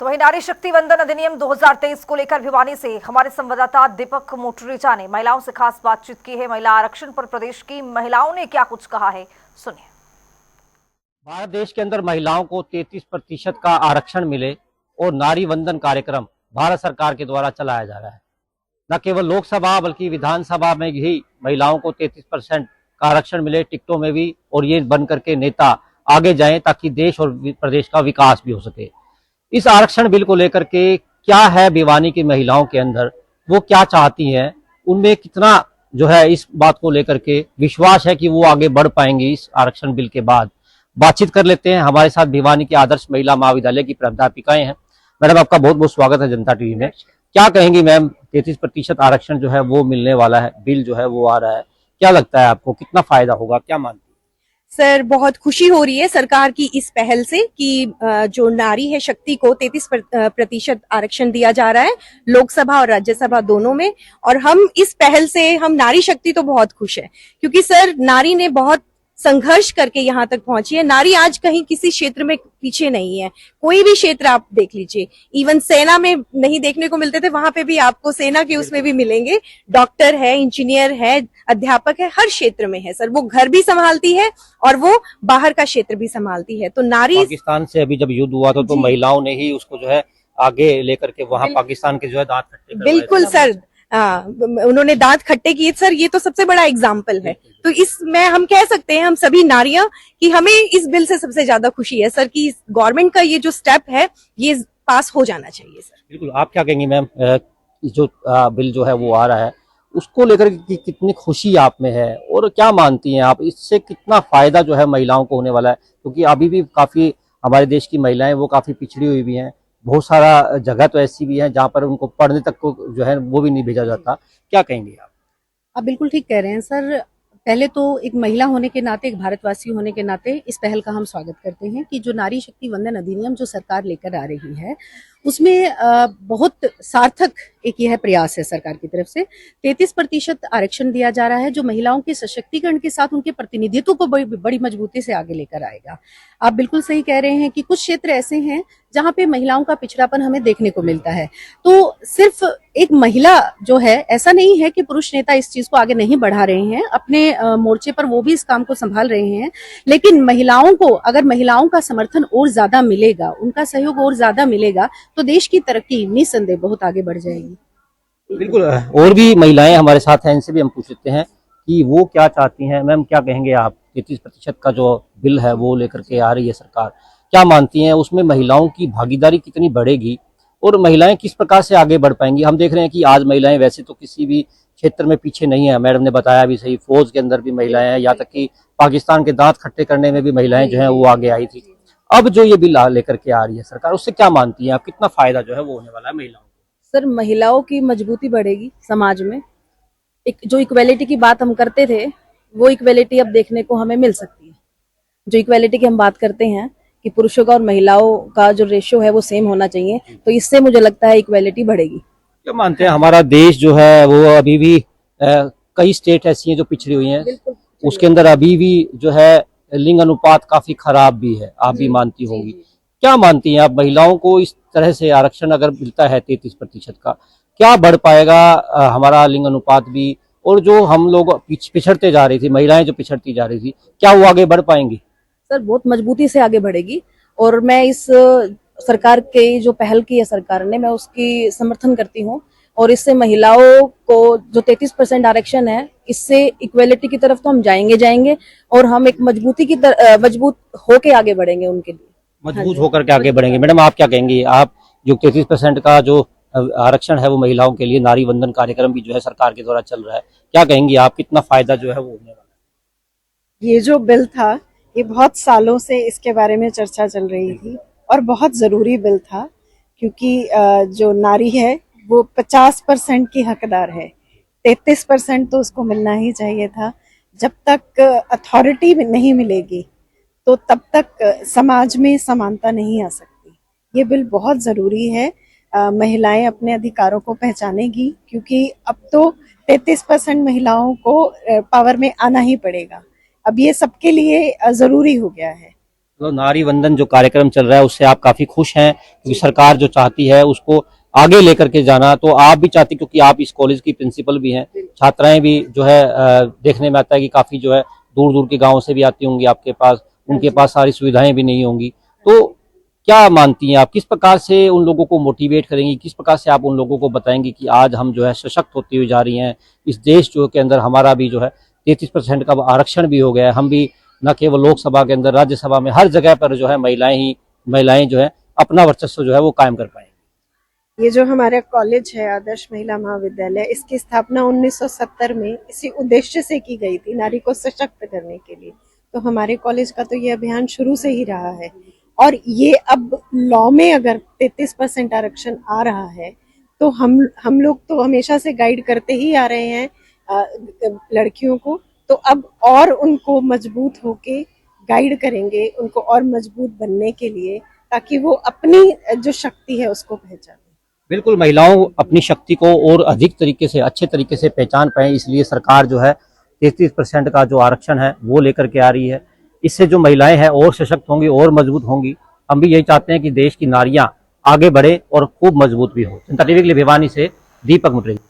तो वही नारी शक्ति वंदन अधिनियम 2023 को लेकर भिवानी से हमारे संवाददाता दीपक मोटरेचा ने महिलाओं से खास बातचीत की है। महिला आरक्षण पर प्रदेश की महिलाओं ने क्या कुछ कहा है, सुनिए। भारत देश के अंदर महिलाओं को 33% का आरक्षण मिले और नारी वंदन कार्यक्रम भारत सरकार के द्वारा चलाया जा रहा है। न केवल लोकसभा बल्कि विधानसभा में भी महिलाओं को 33% का आरक्षण मिले, टिकटों में भी, और ये बन करके नेता आगे जाएं ताकि देश और प्रदेश का विकास भी हो सके। इस आरक्षण बिल को लेकर के क्या है भिवानी की महिलाओं के अंदर, वो क्या चाहती हैं, उनमें कितना जो है इस बात को लेकर के विश्वास है कि वो आगे बढ़ पाएंगी इस आरक्षण बिल के बाद, बातचीत कर लेते हैं। हमारे साथ भिवानी की आदर्श महिला महाविद्यालय की प्राध्यापिकाएं हैं। मैडम, आपका बहुत बहुत स्वागत है जनता टीवी में। क्या कहेंगी मैम, 33% आरक्षण जो है वो मिलने वाला है, बिल जो है वो आ रहा है, क्या लगता है आपको, कितना फायदा होगा, क्या मानती है? सर, बहुत खुशी हो रही है सरकार की इस पहल से कि जो नारी है शक्ति को 33% आरक्षण दिया जा रहा है लोकसभा और राज्यसभा दोनों में। और हम इस पहल से, हम नारी शक्ति तो बहुत खुश है क्योंकि सर नारी ने बहुत संघर्ष करके यहाँ तक पहुंची है। नारी आज कहीं किसी क्षेत्र में पीछे नहीं है। कोई भी क्षेत्र आप देख लीजिए, इवन सेना में नहीं देखने को मिलते थे, वहां पे भी आपको सेना के उसमें भी मिलेंगे। डॉक्टर है, इंजीनियर है, अध्यापक है, हर क्षेत्र में है सर। वो घर भी संभालती है और वो बाहर का क्षेत्र भी संभालती है। तो नारी, पाकिस्तान से अभी जब युद्ध हुआ था तो महिलाओं ने ही उसको जो है आगे लेकर के वहां पाकिस्तान के जो है दांत खट्टे करवाए। बिल्कुल सर, उन्होंने दांत खट्टे किए सर। ये तो सबसे बड़ा एग्जाम्पल है। तो इसमें हम कह सकते हैं, हम सभी नारियां, कि हमें इस बिल से सबसे ज्यादा खुशी है सर कि गवर्नमेंट का ये जो स्टेप है ये पास हो जाना चाहिए सर। बिल्कुल। आप क्या कहेंगी मैम, जो बिल जो है वो आ रहा है उसको लेकर के कितनी खुशी आप में है और क्या मानती हैं आप, इससे कितना फायदा जो है महिलाओं को होने वाला है? क्योंकि अभी भी काफी हमारे देश की महिलाएं वो काफी पिछड़ी हुई भी हैं। बहुत सारा जगह तो ऐसी भी है जहाँ पर उनको पढ़ने तक को जो है वो भी नहीं भेजा जाता। क्या कहेंगे आप बिल्कुल ठीक कह रहे हैं सर। पहले तो एक महिला होने के नाते, एक भारतवासी होने के नाते इस पहल का हम स्वागत करते हैं कि जो नारी शक्ति वंदन अधिनियम जो सरकार लेकर आ रही है उसमें बहुत सार्थक एक यह प्रयास है सरकार की तरफ से। 33% आरक्षण दिया जा रहा है जो महिलाओं के सशक्तिकरण के साथ उनके प्रतिनिधित्व को बड़ी मजबूती से आगे लेकर आएगा। आप बिल्कुल सही कह रहे हैं कि कुछ क्षेत्र ऐसे हैं जहाँ पे महिलाओं का पिछड़ापन हमें देखने को मिलता है। तो सिर्फ एक महिला जो है, ऐसा नहीं है कि पुरुष नेता इस चीज को आगे नहीं बढ़ा रहे हैं, अपने मोर्चे पर वो भी इस काम को संभाल रहे हैं, लेकिन महिलाओं को अगर महिलाओं का समर्थन और ज्यादा मिलेगा, उनका सहयोग और ज्यादा मिलेगा तो देश की तरक्की निस्संदेह बहुत आगे बढ़ जाएगी। बिल्कुल। और भी महिलाएं हमारे साथ हैं, इनसे भी हम पूछ लेते हैं कि वो क्या चाहती हैं। मैम, क्या कहेंगे आप, 33% का जो बिल है वो लेकर के आ रही है सरकार, क्या मानती हैं उसमें महिलाओं की भागीदारी कितनी बढ़ेगी और महिलाएं किस प्रकार से आगे बढ़ पाएंगी? हम देख रहे हैं कि आज महिलाएं वैसे तो किसी भी क्षेत्र में पीछे नहीं है। मैडम ने बताया भी सही, फौज के अंदर भी महिलाएं हैं, यहाँ तक कि पाकिस्तान के दांत खट्टे करने में भी महिलाएं जो है वो आगे आई थी। अब जो ये बिल लेकर के आ रही है सरकार, उससे क्या मानती है आप, कितना फायदा जो है वो होने वाला है महिलाओं को? सर, महिलाओं की मजबूती बढ़ेगी समाज में। एक जो इक्वेलिटी की बात हम करते थे वो इक्वेलिटी अब देखने को हमें मिल सकती है। जो इक्वेलिटी की हम बात करते हैं कि पुरुषों का और महिलाओं का जो रेशियो है वो सेम होना चाहिए, तो इससे मुझे लगता है इक्वेलिटी बढ़ेगी। क्या मानते हैं, हमारा देश जो है वो अभी भी कई स्टेट ऐसी हैं जो पिछड़ी हुई हैं, उसके अंदर अभी भी जो है लिंग अनुपात काफी खराब भी है, आप भी मानती होंगी। क्या मानती हैं आप, महिलाओं को इस तरह से आरक्षण अगर मिलता है 33% का, क्या बढ़ पाएगा हमारा लिंग अनुपात भी, और जो हम लोग पिछड़ते जा रही थी, महिलाएं जो पिछड़ती जा रही थी, क्या वो आगे बढ़ पाएंगी? सर, बहुत मजबूती से आगे बढ़ेगी और मैं इस सरकार के जो पहल की है सरकार ने, मैं उसकी समर्थन करती हूँ। और इससे महिलाओं को जो 33% आरक्षण है, इससे इक्वेलिटी की तरफ तो हम जाएंगे और हम एक मजबूत होके आगे बढ़ेंगे, उनके लिए मजबूत होकर के आगे बढ़ेंगे। मैडम, आप क्या कहेंगे, आप जो 33% का जो आरक्षण है वो महिलाओं के लिए, नारी वंदन कार्यक्रम भी जो है सरकार के द्वारा चल रहा है, क्या कहेंगी आप, कितना फायदा जो है वो होने वाला है? ये जो बिल था, ये बहुत सालों से इसके बारे में चर्चा चल रही थी और बहुत जरूरी बिल था क्योंकि जो नारी है वो 50% की हकदार है। 33% तो उसको मिलना ही चाहिए था। जब तक अथॉरिटी नहीं मिलेगी तो तब तक समाज में समानता नहीं आ सकती। ये बिल बहुत जरूरी है। महिलाएं अपने अधिकारों को पहचानेगी क्योंकि अब तो 33% महिलाओं को पावर में आना ही पड़ेगा। अब ये सबके लिए जरूरी हो गया है। तो नारी वंदन जो कार्यक्रम चल रहा है उससे आप काफी खुश हैं, क्योंकि सरकार जो चाहती है उसको आगे लेकर के जाना, तो आप भी चाहती, क्योंकि आप इस कॉलेज की प्रिंसिपल भी हैं, छात्राएं भी जो है देखने में आता है कि काफी जो है दूर दूर के गाँव से भी आती होंगी आपके पास, उनके पास सारी सुविधाएं भी नहीं होंगी, तो क्या मानती हैं आप, किस प्रकार से उन लोगों को मोटिवेट करेंगी, किस प्रकार से आप उन लोगों को बताएंगी कि आज हम जो है सशक्त होती हुई जा रही हैं, इस देश जो के अंदर हमारा भी जो है 33% का आरक्षण भी हो गया है, हम भी न केवल लोकसभा के अंदर, राज्यसभा में, हर जगह पर जो है महिलाएं जो है अपना वर्चस्व जो है वो कायम कर पाए। ये जो हमारा कॉलेज है आदर्श महिला महाविद्यालय, इसकी स्थापना 1970 में इसी उद्देश्य से की गई थी, नारी को सशक्त करने के लिए। तो हमारे कॉलेज का तो ये अभियान शुरू से ही रहा है, और ये अब लॉ में अगर 33% आरक्षण आ रहा है तो हम लोग तो हमेशा से गाइड करते ही आ रहे हैं लड़कियों को, तो अब और उनको मजबूत होके गाइड करेंगे, उनको और मजबूत बनने के लिए, ताकि वो अपनी जो शक्ति है उसको पहचाने। बिल्कुल, महिलाओं अपनी शक्ति को और अधिक तरीके से, अच्छे तरीके से पहचान पाए, इसलिए सरकार जो है 33% का जो आरक्षण है वो लेकर के आ रही है। इससे जो महिलाएं हैं और सशक्त होंगी और मजबूत होंगी। हम भी यही चाहते हैं कि देश की नारियां आगे बढ़े और खूब मजबूत भी हो। जनता टीवी के लिए भिवानी से दीपक मुटरेजा।